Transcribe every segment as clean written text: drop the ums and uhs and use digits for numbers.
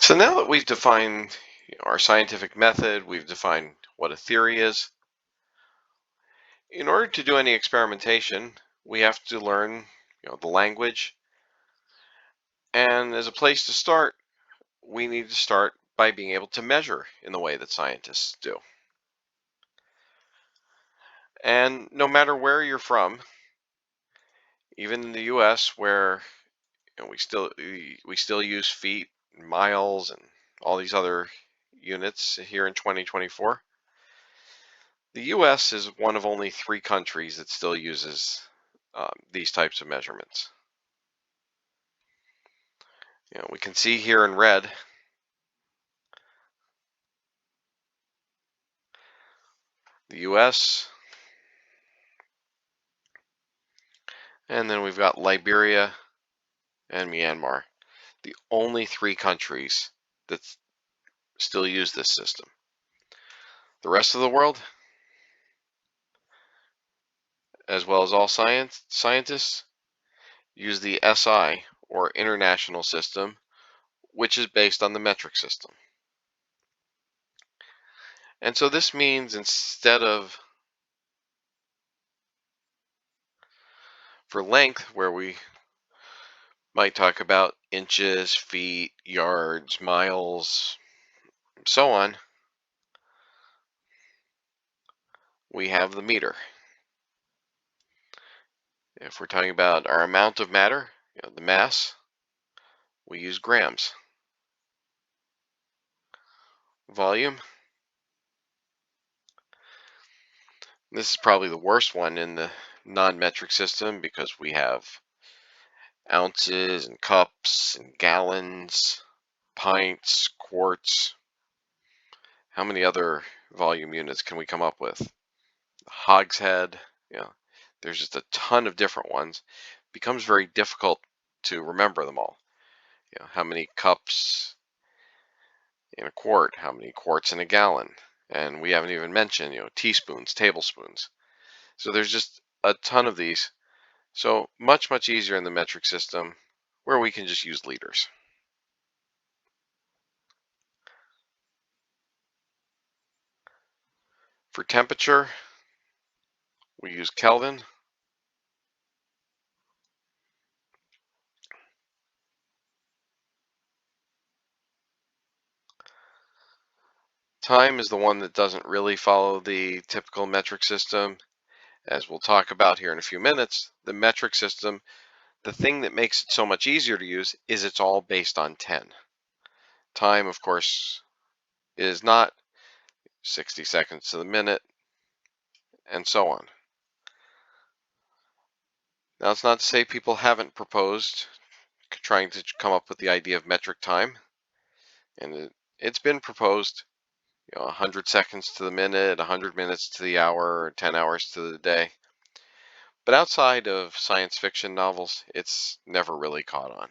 So now that we've defined our scientific method, we've defined what a theory is. In order to do any experimentation, we have to learn, the language. And as a place to start, we need to start by being able to measure in the way that scientists do. And no matter where you're from, even in the US where we still use feet, and miles, and all these other units here in 2024. The U.S. is one of only 3 countries that still uses these types of measurements. We can see here in red the U.S. and then we've got Liberia and Myanmar, the only 3 countries that still use this system. The rest of the world, as well as all scientists, use the SI or International System, which is based on the metric system. And so this means instead of for length, where we might talk about inches, feet, yards, miles, so on, we have the meter. If we're talking about our amount of matter, the mass, we use grams. Volume, this is probably the worst one in the non-metric system because we have ounces and cups and gallons, pints, quarts. How many other volume units can we come up with? Hogshead, there's just a ton of different ones. It becomes very difficult to remember them all. How many cups in a quart, how many quarts in a gallon, and we haven't even mentioned, teaspoons, tablespoons. So there's just a ton of these. So much, much easier in the metric system where we can just use liters. For temperature, we use Kelvin. Time is the one that doesn't really follow the typical metric system. As we'll talk about here in a few minutes, the metric system, the thing that makes it so much easier to use is it's all based on 10. Time, of course, is not 60 seconds to the minute, and so on. Now, it's not to say people haven't proposed trying to come up with the idea of metric time, and it's been proposed, 100 seconds to the minute, 100 minutes to the hour, 10 hours to the day. But outside of science fiction novels, it's never really caught on.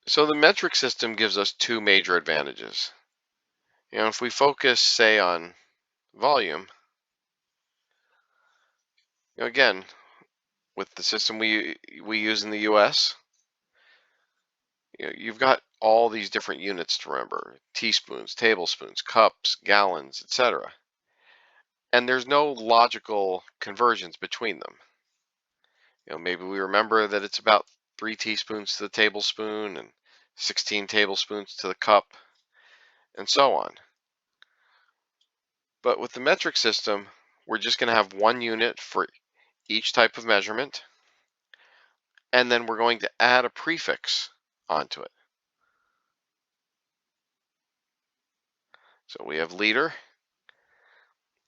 So the metric system gives us 2 major advantages. If we focus, say, on volume, again, with the system we use in the US, you've got all these different units to remember: teaspoons, tablespoons, cups, gallons, etc. And there's no logical conversions between them. Maybe we remember that it's about 3 teaspoons to the tablespoon and 16 tablespoons to the cup, and so on. But with the metric system, we're just going to have 1 unit for each type of measurement, and then we're going to add a prefix onto it. So we have liter.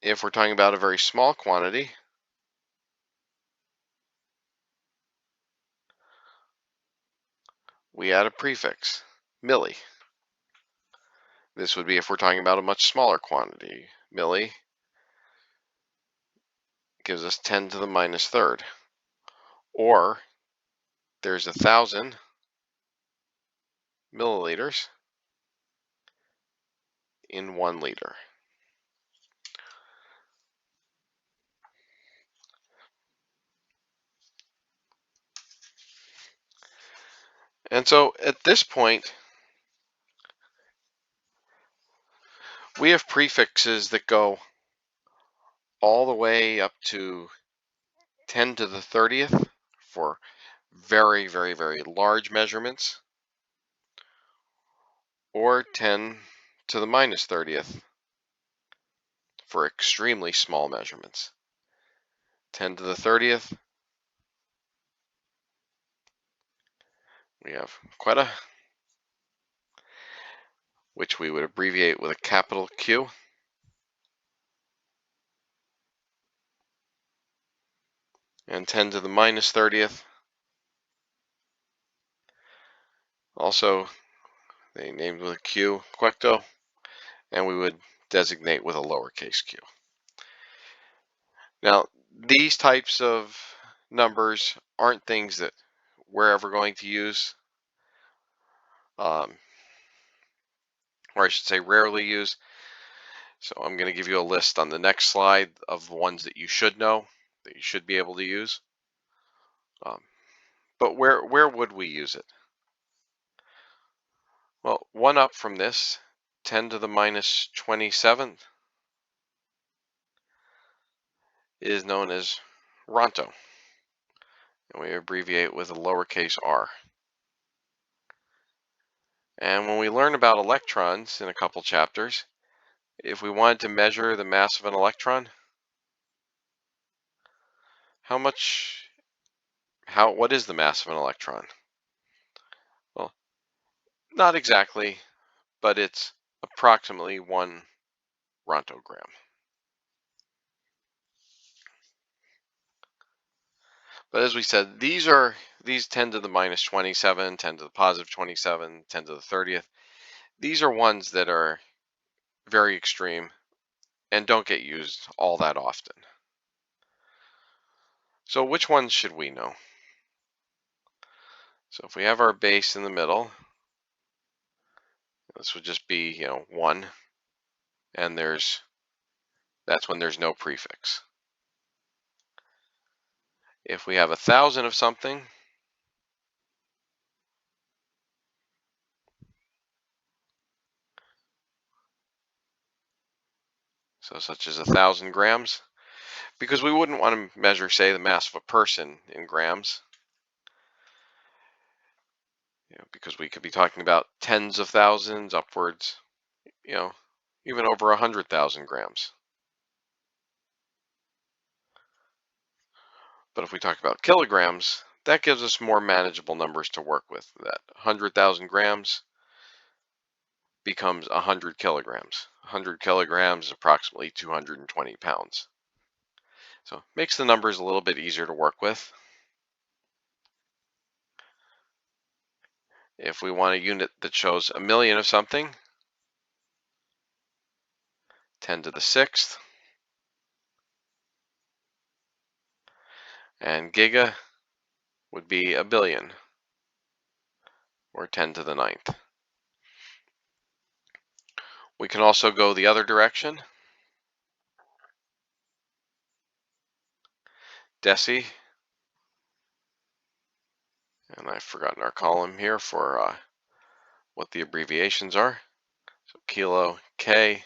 If we're talking about a very small quantity, we add a prefix, milli. This would be if we're talking about a much smaller quantity. Milli gives us 10 to the minus third. Or there's 1,000 milliliters in 1 liter. And so at this point, we have prefixes that go all the way up to 10 to the 30th for very, very, very large measurements, or 10 to the minus 30th for extremely small measurements. 10 to the 30th, we have quetta, which we would abbreviate with a capital Q. And 10 to the minus 30th, also they named with a Q, quecto, and we would designate with a lowercase q. Now, these types of numbers aren't things that we're ever going to use, or I should say rarely use. So I'm going to give you a list on the next slide of the ones that you should know, that you should be able to use. But where would we use it? Well, one up from this, 10 to the minus 27th, is known as Ronto, and we abbreviate with a lowercase r. And when we learn about electrons in a couple chapters, if we wanted to measure the mass of an electron, what is the mass of an electron? Well, not exactly, but it's approximately 1 rontogram. But as we said, these 10 to the minus 27, 10 to the positive 27, 10 to the 30th. These are ones that are very extreme and don't get used all that often. So which ones should we know? So if we have our base in the middle, this would just be, 1, and that's when there's no prefix. If we have 1,000 of something, so such as 1,000 grams, because we wouldn't want to measure, say, the mass of a person in grams, because we could be talking about tens of thousands, upwards, even over 100,000 grams. But if we talk about kilograms, that gives us more manageable numbers to work with. That 100,000 grams becomes 100 kilograms. 100 kilograms is approximately 220 pounds. So it makes the numbers a little bit easier to work with. If we want a unit that shows a million of something, 10 to the 6th, and giga would be a billion, or 10 to the 9th. We can also go the other direction. Deci, and I've forgotten our column here for what the abbreviations are. So kilo, K.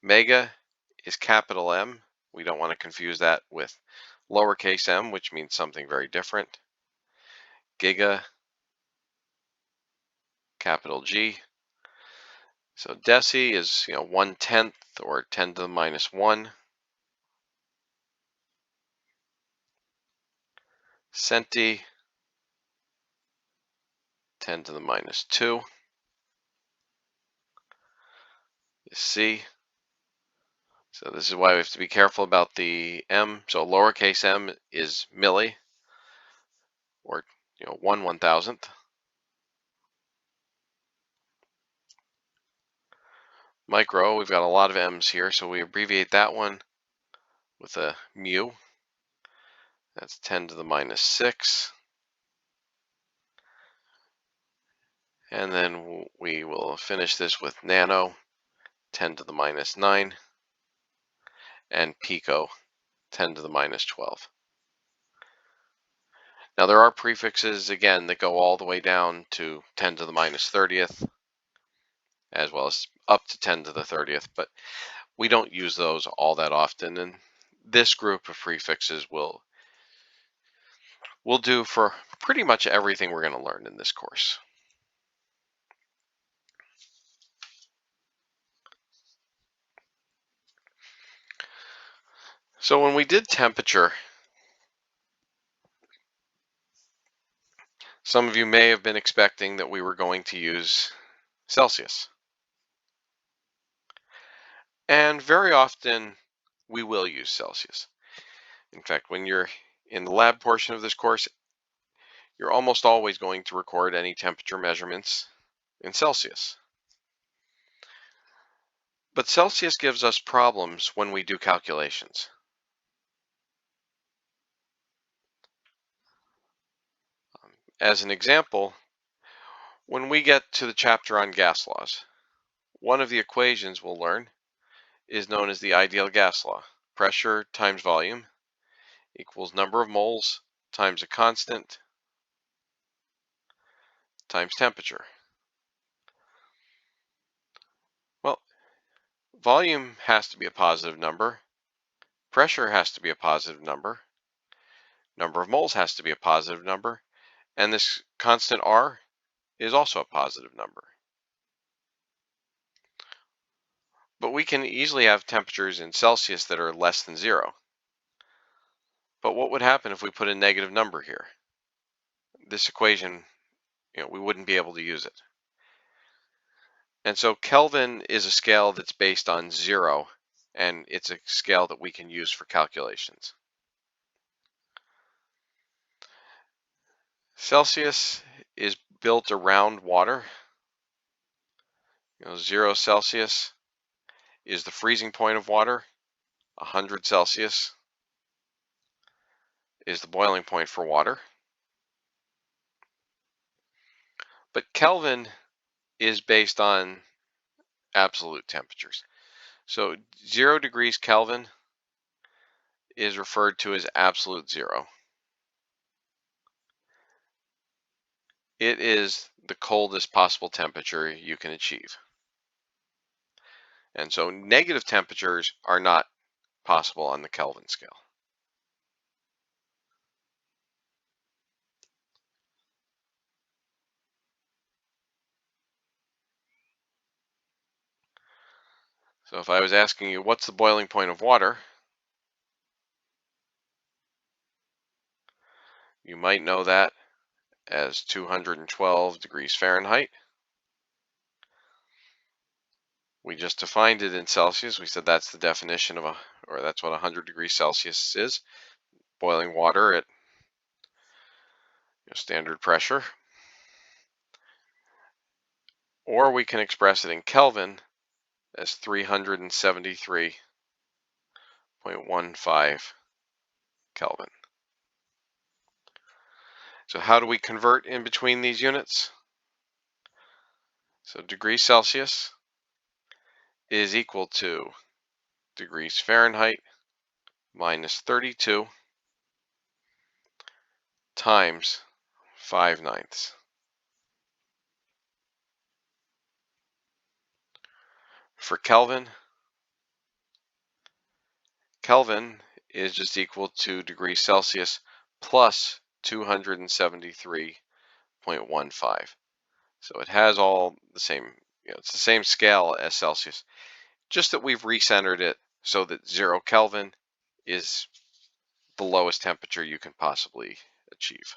Mega is capital M. We don't want to confuse that with lowercase m, which means something very different. Giga, capital G. So deci is 1/10 or 10 to the minus 1. Centi, 10 to the minus 2. Is C. So this is why we have to be careful about the m. So lowercase m is milli, or 1/1000th. Micro, we've got a lot of m's here, so we abbreviate that one with a mu. That's 10 to the minus 6. And then we will finish this with nano, 10 to the minus 9, and pico, 10 to the minus 12. Now there are prefixes, again, that go all the way down to 10 to the minus 30th, as well as up to 10 to the 30th, but we don't use those all that often, and this group of prefixes will do for pretty much everything we're going to learn in this course. So when we did temperature, some of you may have been expecting that we were going to use Celsius. And very often we will use Celsius. In fact, when you're in the lab portion of this course, you're almost always going to record any temperature measurements in Celsius. But Celsius gives us problems when we do calculations. As an example, when we get to the chapter on gas laws, one of the equations we'll learn is known as the ideal gas law. Pressure times volume equals number of moles times a constant times temperature. Well, volume has to be a positive number, pressure has to be a positive number of moles has to be a positive number, and this constant R is also a positive number. But we can easily have temperatures in Celsius that are less than 0. But what would happen if we put a negative number here? This equation, we wouldn't be able to use it. And so Kelvin is a scale that's based on 0, and it's a scale that we can use for calculations. Celsius is built around water. 0 Celsius is the freezing point of water. 100 Celsius is the boiling point for water. But Kelvin is based on absolute temperatures. So 0 degrees Kelvin is referred to as absolute 0. It is the coldest possible temperature you can achieve. And so negative temperatures are not possible on the Kelvin scale. So if I was asking you, what's the boiling point of water? You might know that as 212 degrees Fahrenheit. We just defined it in Celsius. We said that's the definition of that's what 100 degrees Celsius is. Boiling water at standard pressure. Or we can express it in Kelvin as 373.15 Kelvin. So how do we convert in between these units? So degrees Celsius is equal to degrees Fahrenheit minus 32 times 5/9. For Kelvin, Kelvin is just equal to degrees Celsius plus 273.15. So it has all the same, it's the same scale as Celsius, just that we've recentered it so that 0 Kelvin is the lowest temperature you can possibly achieve.